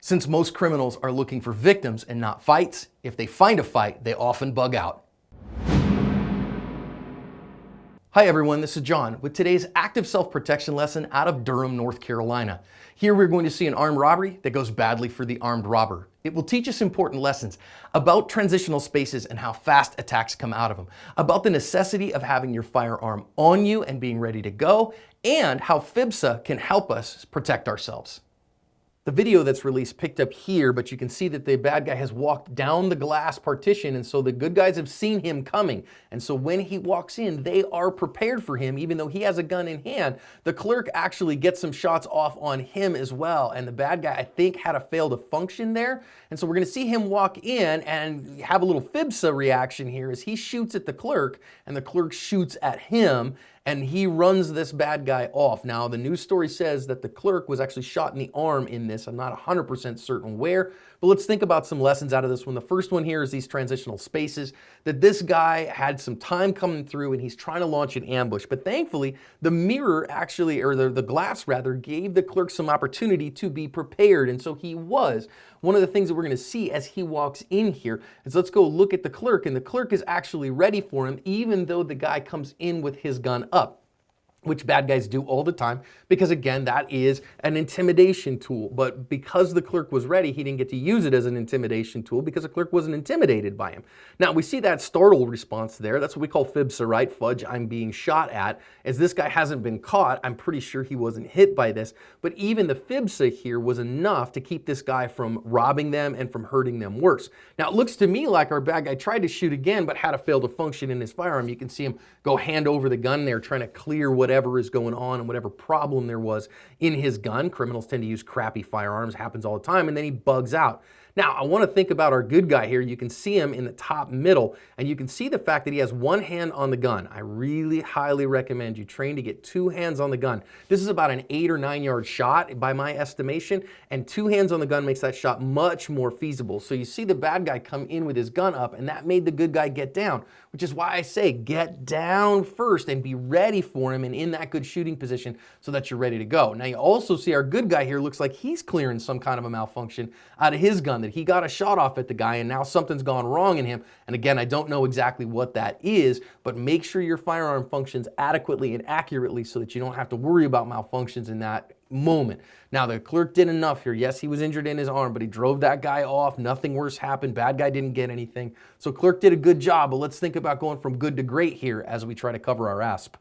Since most criminals are looking for victims and not fights, if they find a fight, they often bug out. Hi everyone, this is John with today's active self-protection lesson out of Durham, North Carolina. Here we're going to see an armed robbery that goes badly for the armed robber. It will teach us important lessons about transitional spaces and how fast attacks come out of them, about the necessity of having your firearm on you and being ready to go, and how FBSA can help us protect ourselves. The video that's released picked up here, but you can see that the bad guy has walked down the glass partition, and so the good guys have seen him coming. And so when he walks in, they are prepared for him, even though he has a gun in hand. The clerk actually gets some shots off on him as well, and the bad guy, I think, had a fail to function there. And so we're gonna see him walk in and have a little FBSA reaction here as he shoots at the clerk, and the clerk shoots at him, and he runs this bad guy off. Now, the news story says that the clerk was actually shot in the arm in this. I'm not 100% certain where, but let's think about some lessons out of this one. The first one here is these transitional spaces, that this guy had some time coming through and he's trying to launch an ambush. But thankfully, the mirror actually, or the glass rather, gave the clerk some opportunity to be prepared. And so he was. One of the things that we're gonna see as he walks in here is, let's go look at the clerk, and the clerk is actually ready for him, even though the guy comes in with his gun up, which bad guys do all the time, because again, that is an intimidation tool. But because the clerk was ready, he didn't get to use it as an intimidation tool because the clerk wasn't intimidated by him. Now, we see that startle response there. That's what we call FBSA, right? Fudge, I'm being shot at. As this guy hasn't been caught, I'm pretty sure he wasn't hit by this. But even the FBSA here was enough to keep this guy from robbing them and from hurting them worse. Now, it looks to me like our bad guy tried to shoot again, but had a fail to function in his firearm. You can see him go hand over the gun there, trying to clear whatever is going on and whatever problem there was in his gun. Criminals tend to use crappy firearms, happens all the time, and then he bugs out. Now, I want to think about our good guy here. You can see him in the top middle, and you can see the fact that he has one hand on the gun. I really highly recommend you train to get two hands on the gun. This is about an 8 or 9 yard shot by my estimation, and two hands on the gun makes that shot much more feasible. So you see the bad guy come in with his gun up, and that made the good guy get down, which is why I say get down first and be ready for him and in that good shooting position so that you're ready to go. Now, you also see our good guy here looks like he's clearing some kind of a malfunction out of his gun, that he got a shot off at the guy and now something's gone wrong in him. And again, I don't know exactly what that is, but make sure your firearm functions adequately and accurately so that you don't have to worry about malfunctions in that moment. Now, the clerk did enough here. Yes, he was injured in his arm, but he drove that guy off. Nothing worse happened. Bad guy didn't get anything. So clerk did a good job, but let's think about going from good to great here as we try to cover our ASP.